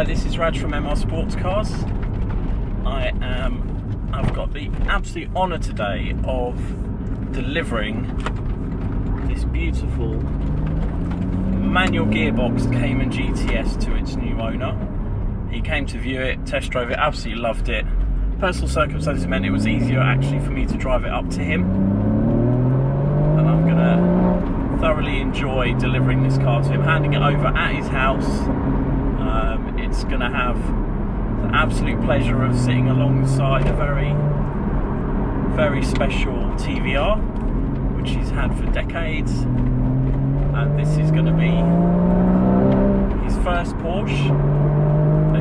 This is Raj from MR Sportscars. I've got the absolute honour today of delivering this beautiful manual gearbox Cayman GTS to its new owner. He came to view it, test drove it, absolutely loved it. Personal circumstances meant it was easier actually for me to drive it up to him. And I'm going to thoroughly enjoy delivering this car to him, handing it over at his house. It's going to have the absolute pleasure of sitting alongside a very, very special TVR, which he's had for decades. And this is going to be his first Porsche.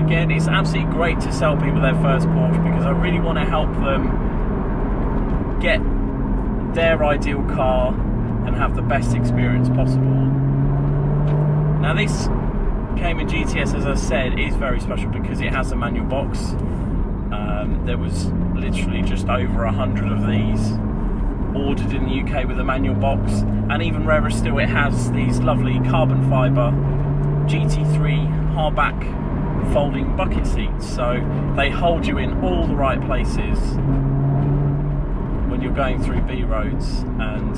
Again, it's absolutely great to sell people their first Porsche because I really want to help them get their ideal car and have the best experience possible. Now this Cayman GTS, as I said, is very special because it has a manual box. There was literally just over 100 of these ordered in the UK with a manual box, and even rarer still, it has these lovely carbon fibre GT3 hardback folding bucket seats, so they hold you in all the right places when you're going through B roads and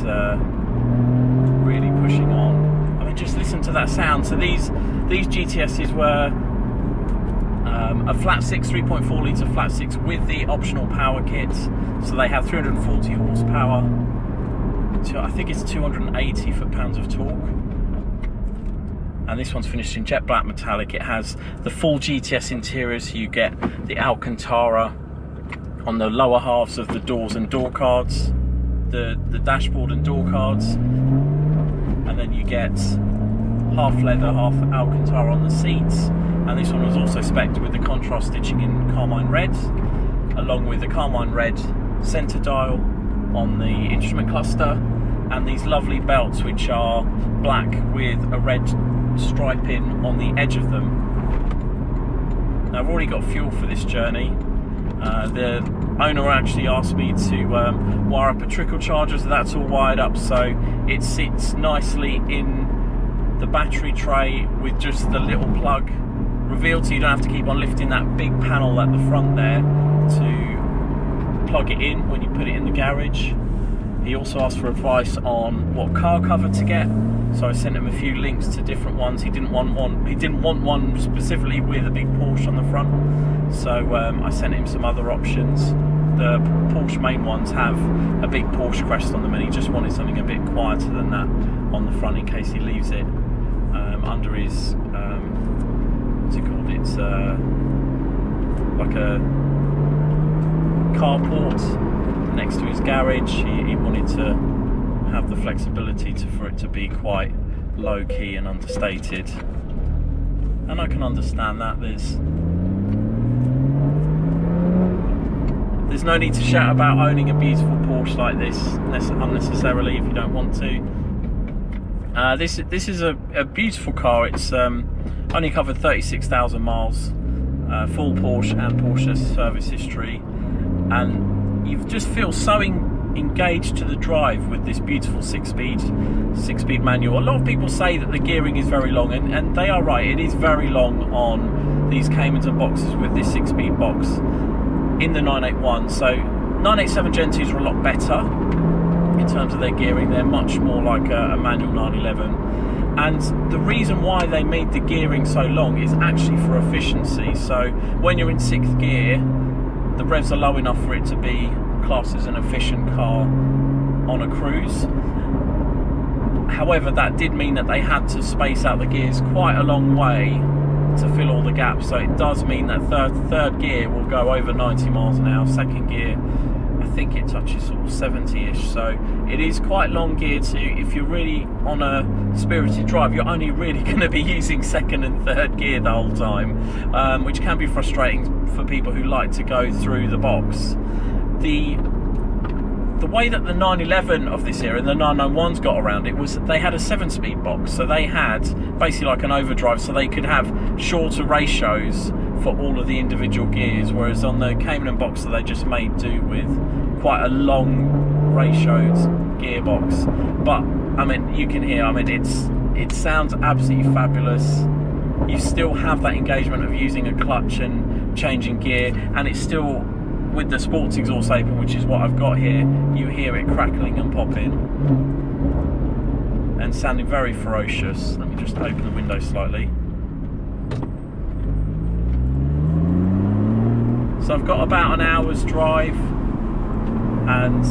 really pushing on. I mean, just listen to that sound. So these GTSs were a flat 6 3.4 litre flat 6 with the optional power kit, so they have 340 horsepower to, I think it's 280 foot-pounds of torque. And this one's finished in jet black metallic. It has the full GTS interior, so you get the Alcantara on the lower halves of the doors and door cards, the dashboard and door cards, and then you get half leather, half Alcantara on the seats. And this one was also spec'd with the contrast stitching in carmine red, along with the carmine red centre dial on the instrument cluster, and these lovely belts which are black with a red striping on the edge of them. Now I've already got fuel for this journey. The owner actually asked me to wire up a trickle charger, so that's all wired up, so it sits nicely in the battery tray with just the little plug revealed, so you don't have to keep on lifting that big panel at the front there to plug it in when you put it in the garage. He also asked for advice on what car cover to get, so I sent him a few links to different ones. He didn't want one specifically with a big Porsche on the front, so I sent him some other options. The Porsche main ones have a big Porsche crest on them, and he just wanted something a bit quieter than that on the front in case he leaves it under his what's it called? It's like a carport next to his garage. He wanted to have the flexibility for it to be quite low key and understated, and I can understand that. There's no need to shout about owning a beautiful Porsche like this unnecessarily if you don't want to. This is a beautiful car. It's only covered 36,000 miles, full Porsche and Porsche service history, and you just feel so engaged to the drive with this beautiful six-speed manual. A lot of people say that the gearing is very long, and they are right. It is very long on these Caymans and boxes with this 6-speed box in the 981. So 987 Gen 2s are a lot better in terms of their gearing. They're much more like a manual 911. And the reason why they made the gearing so long is actually for efficiency. So when you're in 6th gear, the revs are low enough for it to be classed as an efficient car on a cruise. However, that did mean that they had to space out the gears quite a long way to fill all the gaps. So it does mean that third gear will go over 90 miles an hour. 2nd gear, I think it touches sort of 70-ish. So it is quite long gear too. If you're really on a spirited drive, you're only really going to be using 2nd and 3rd gear the whole time, which can be frustrating for people who like to go through the box. The way that the 911 of this era and the 991s got around it was that they had a 7-speed box, so they had basically like an overdrive, so they could have shorter ratios for all of the individual gears, whereas on the Cayman box they just made do with quite a long ratioed gearbox. But I mean, you can hear, I mean, it sounds absolutely fabulous. you still have that engagement of using a clutch and changing gear, and it's still, with the sports exhaust open, which is what I've got here, you hear it crackling and popping and sounding very ferocious. Let me just open the window slightly. So I've got about an hour's drive, and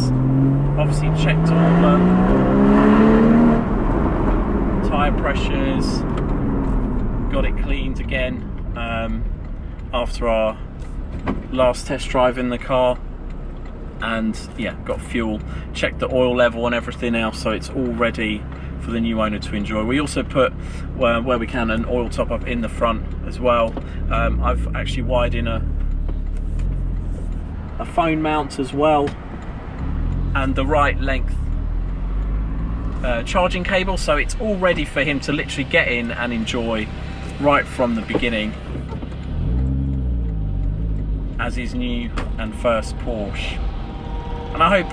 obviously checked all the tyre pressures, got it cleaned again after our last test drive in the car, and yeah, got fuel, checked the oil level and everything else, so it's all ready for the new owner to enjoy. We also put, where we can, an oil top up in the front as well. I've actually wired in a phone mount as well, and the right length charging cable, so it's all ready for him to literally get in and enjoy right from the beginning as his new and first Porsche. And I hope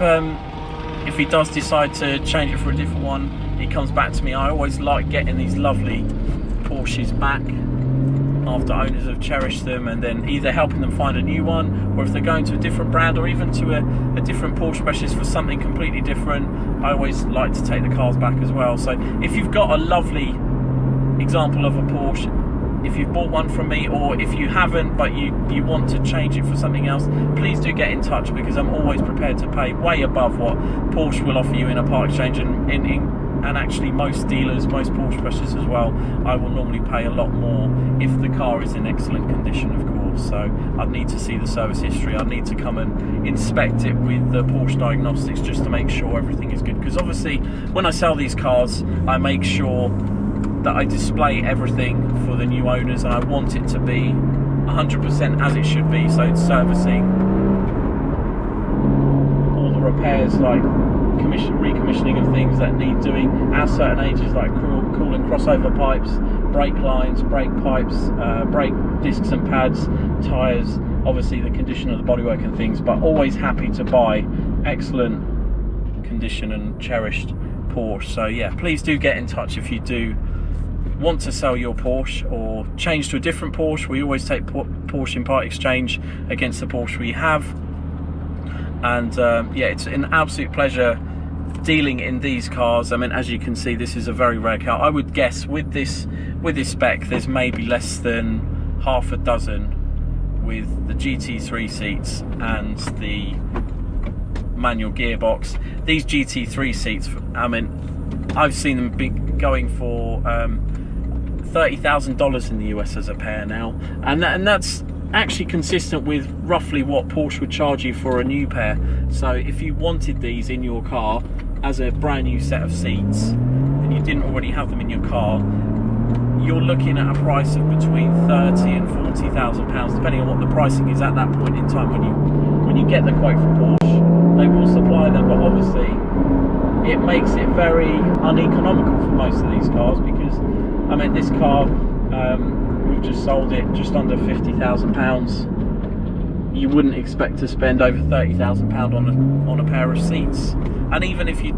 if he does decide to change it for a different one, he comes back to me. I always like getting these lovely Porsches back after owners have cherished them, and then either helping them find a new one, or if they're going to a different brand, or even to a different Porsche Specialist for something completely different. I always like to take the cars back as well. So if you've got a lovely example of a Porsche, if you've bought one from me, or if you haven't but you want to change it for something else, please do get in touch, because I'm always prepared to pay way above what Porsche will offer you in a part exchange, and actually most dealers, most Porsche Specialists as well, I will normally pay a lot more if the car is in excellent condition, of course. So I'd need to see the service history, I'd need to come and inspect it with the Porsche diagnostics just to make sure everything is good, because obviously when I sell these cars, I make sure that I display everything for the new owners, and I want it to be 100% as it should be. So it's servicing, all the repairs, like recommissioning of things that need doing at certain ages, like cooling crossover pipes, brake lines, brake pipes, brake discs and pads, tyres, obviously the condition of the bodywork and things, but always happy to buy excellent condition and cherished Porsche. So yeah, please do get in touch if you do want to sell your Porsche or change to a different Porsche. We always take Porsche in part exchange against the Porsche we have, and yeah, it's an absolute pleasure dealing in these cars. I mean, as you can see, this is a very rare car. I would guess with this spec, there's maybe less than half a dozen with the GT3 seats and the manual gearbox. These GT3 seats, I mean, I've seen them be going for $30,000 in the US as a pair now, and that's actually consistent with roughly what Porsche would charge you for a new pair. So if you wanted these in your car as a brand new set of seats and you didn't already have them in your car, you're looking at a price of between 30 and 40,000 pounds, depending on what the pricing is at that point in time. When you get the quote from Porsche, they will supply them, but obviously it makes it very uneconomical for most of these cars, because I mean, this car, we've just sold it just under £50,000. You wouldn't expect to spend over £30,000 on a pair of seats. And even if you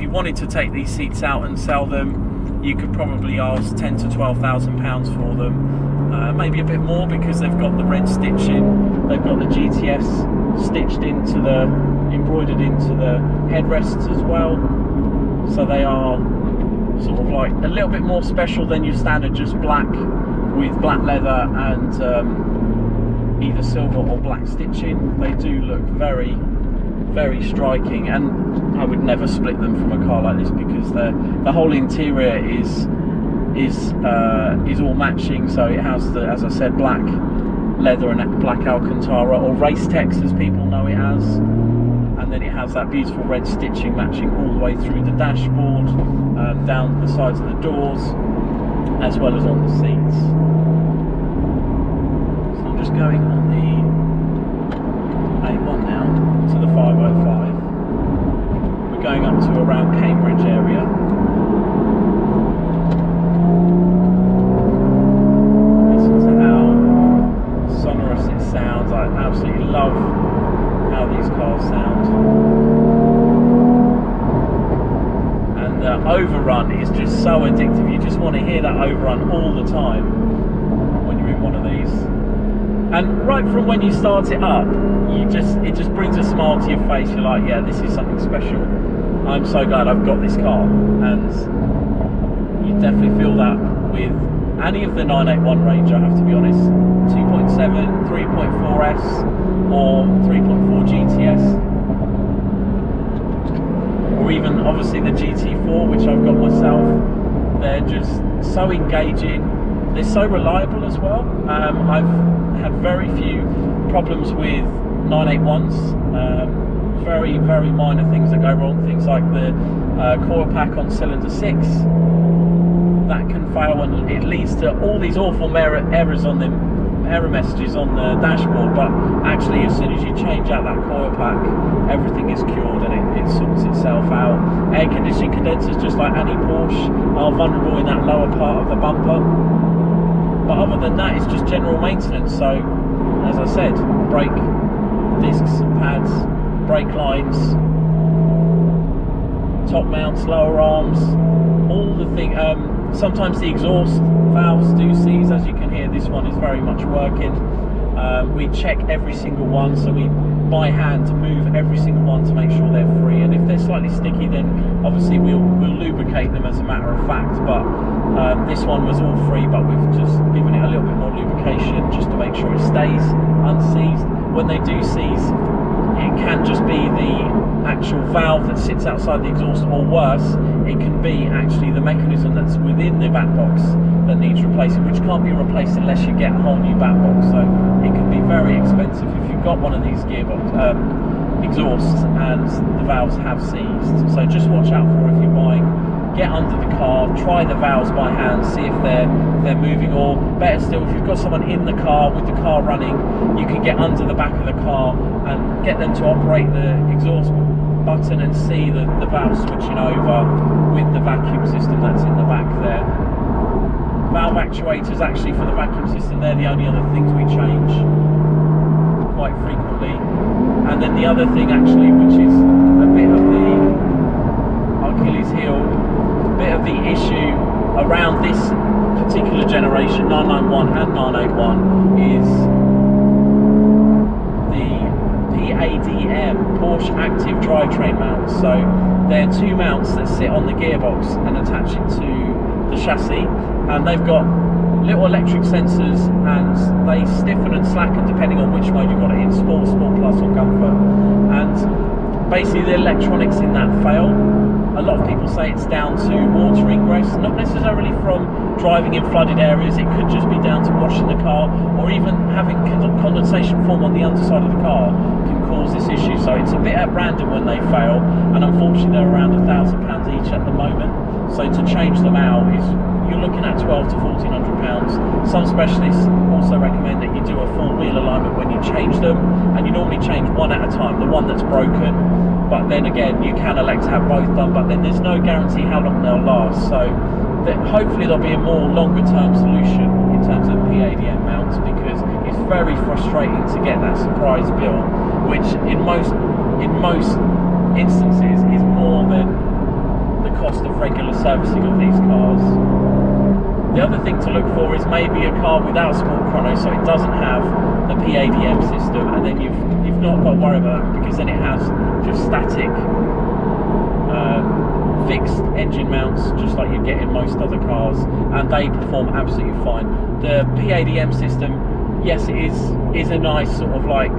wanted to take these seats out and sell them, you could probably ask £10,000 to £12,000 for them. Maybe a bit more, because they've got the red stitching, they've got the GTS stitched into embroidered into the headrests as well. So they are sort of like a little bit more special than your standard just black with black leather and either silver or black stitching. They do look very, very striking, and I would never split them from a car like this, because the whole interior is all matching. So it has the, as I said, black leather and black Alcantara, or Race Tex as people know it as, and then it has that beautiful red stitching matching all the way through the dashboard, down the sides of the doors, as well as on the seats. So I'm just going on the A1 now to the 505. We're going up to around Cambridge area. Listen to how sonorous it sounds. I absolutely love how these cars sound. And the overrun is just so addictive. You just want to hear that overrun all the time. in one of these. And right from when you start it up, it just brings a smile to your face. You're like, yeah, this is something special. I'm so glad I've got this car. And you definitely feel that with any of the 981 range, I have to be honest. 2.7, 3.4S or 3.4 GTS. Or even obviously the GT4, which I've got myself. They're just so engaging. They're so reliable as well. I've had very few problems with 981s. Very, very minor things that go wrong. Things like the coil pack on cylinder 6. That can fail, and it leads to all these awful errors on them, error messages on the dashboard. But actually, as soon as you change out that coil pack, everything is cured and it sorts itself out. Air conditioning condensers, just like any Porsche, are vulnerable in that lower part of the bumper. But other than that, it's just general maintenance. So, as I said, brake discs, pads, brake lines, top mounts, lower arms, all the thing. Sometimes the exhaust valves do seize, as you can hear. This one is very much working. We check every single one, so we by hand move every single one to make sure they're free. And if they're slightly sticky, then obviously we'll lubricate them as a matter of fact. But this one was all free, but we've just given it a little bit more lubrication just to make sure it stays unseized. When they do seize, it can just be the actual valve that sits outside the exhaust, or worse, it can be actually the mechanism that's within the back box that needs replacing, which can't be replaced unless you get a whole new back box. So it can be very expensive if you've got one of these gearbox exhausts and the valves have seized. So just watch out for if you're buying. Get under the car, try the valves by hand, see if they're moving, or better still, if you've got someone in the car with the car running, you can get under the back of the car and get them to operate the exhaust button and see the valve switching over with the vacuum system that's in the back there. Valve actuators, actually, for the vacuum system, they're the only other things we change quite frequently. And then the other thing, actually, which is a bit of the Achilles heel, bit of the issue around this particular generation, 991 and 981, is the PADM, Porsche Active Drivetrain mounts. So they're two mounts that sit on the gearbox and attach it to the chassis, and they've got little electric sensors, and they stiffen and slacken depending on which mode you've got it in, Sport, Sport Plus or Comfort. And basically the electronics in that fail. A lot of people say it's down to water ingress, not necessarily from driving in flooded areas. It could just be down to washing the car, or even having condensation form on the underside of the car can cause this issue. So it's a bit at random when they fail, and unfortunately they're around £1,000 each at the moment. So to change them out is, you're looking at £1,200 to £1,400. Some specialists also recommend that you do a full wheel alignment when you change them, and you normally change one at a time, the one that's broken. But then again, you can elect to have both done, but then there's no guarantee how long they'll last. So hopefully there'll be a more longer term solution in terms of PADM mounts, because it's very frustrating to get that surprise bill, which in most instances is more than the cost of regular servicing of these cars. The other thing to look for is maybe a car without Sport Chrono, so it doesn't have the PADM system, and then you've not got to worry about it, because then it has just static fixed engine mounts, just like you get in most other cars, and they perform absolutely fine. The PADM system, yes, it is a nice sort of like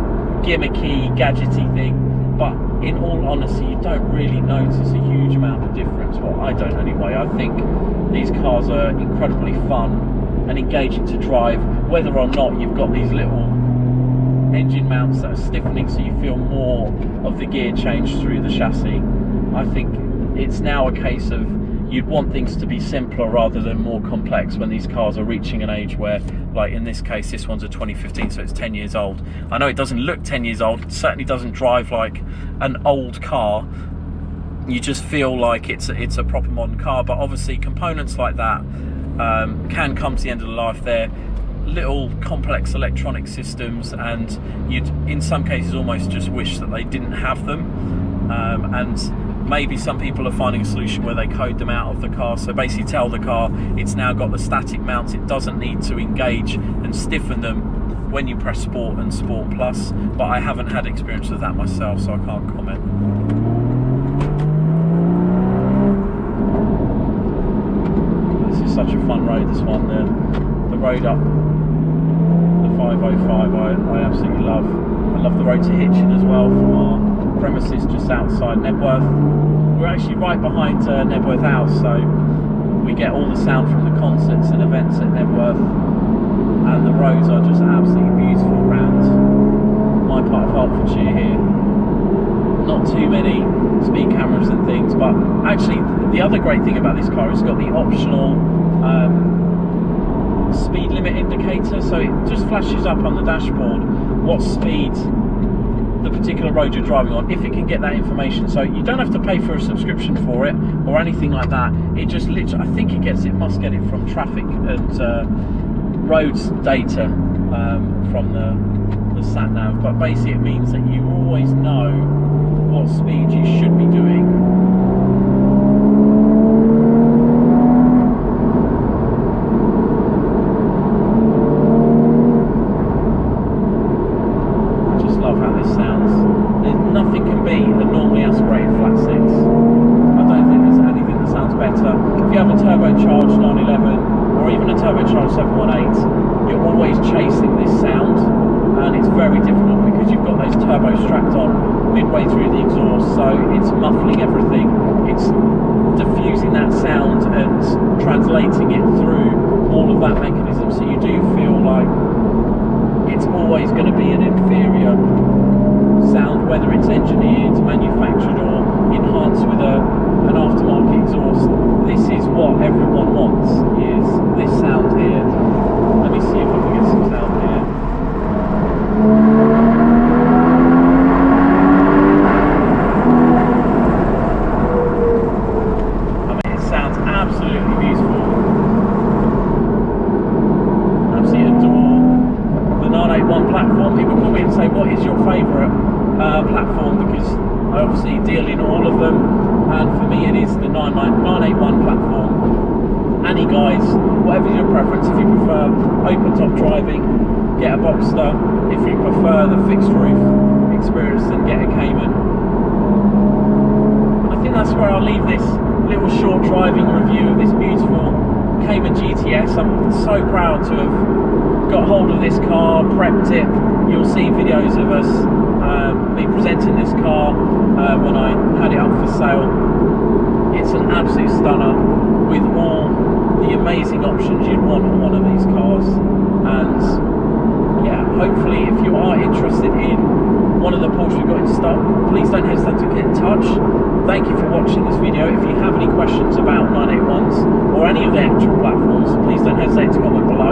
gimmicky, gadgety thing, but in all honesty, you don't really notice a huge amount of difference. Well, I don't anyway. I think these cars are incredibly fun and engaging to drive, whether or not you've got these little engine mounts that are stiffening so you feel more of the gear change through the chassis. I think it's now a case of, you'd want things to be simpler rather than more complex when these cars are reaching an age where, like in this case, this one's a 2015, so it's 10 years old. I know it doesn't look 10 years old, it certainly doesn't drive like an old car. You just feel like it's a proper modern car, but obviously components like that can come to the end of the life. They're little complex electronic systems, and you'd in some cases almost just wish that they didn't have them. And Maybe some people are finding a solution where they code them out of the car, so basically tell the car it's now got the static mounts, it doesn't need to engage and stiffen them when you press Sport and Sport Plus, but I haven't had experience with that myself, so I can't comment. This is such a fun road, this one. The road up the 505 I absolutely love. I love the road to Hitchin as well from our premises just outside Nebworth. We're actually right behind Nebworth House, so we get all the sound from the concerts and events at Nebworth, and the roads are just absolutely beautiful around my part of Hertfordshire here. Not too many speed cameras and things, but actually the other great thing about this car is it's got the optional speed limit indicator, so it just flashes up on the dashboard what speed the particular road you're driving on, if it can get that information. So you don't have to pay for a subscription for it or anything like that. It just literally, I think it must get it from traffic and roads data from the sat nav, but basically it means that you always know what speed you should be doing. Nothing can beat a normally aspirated flat six. I don't think there's anything that sounds better. If you have a turbocharged 911 or even a turbocharged 718, you're always chasing this sound, and it's very difficult because you've got those turbos strapped on midway through the exhaust, so it's muffling everything, it's diffusing that sound and translating it through all of that mechanism, so you do feel like it's always going to be an inferior sound, whether it's engineered, manufactured or enhanced with an aftermarket exhaust. This is what everyone wants, is this sound here. Let me see if I can get some sound here. I mean, it sounds absolutely beautiful. Absolutely adore the 981 platform. People call me and say, what is your favourite platform, because I obviously deal in all of them, and for me it is the 981 platform. Any guys, whatever your preference, if you prefer open top driving, get a Boxster. If you prefer the fixed roof experience, then get a Cayman. And I think that's where I'll leave this little short driving review of this beautiful Cayman GTS. I'm so proud to have got hold of this car, prepped it. You'll see videos of us me presenting this car when I had it up for sale. It's an absolute stunner with all the amazing options you'd want on one of these cars, and yeah, hopefully if you are interested in one of the Porsche we've got in stock, please don't hesitate to get in touch. Thank you for watching this video. If you have any questions about 981s or any of the actual platforms, please don't hesitate to comment below.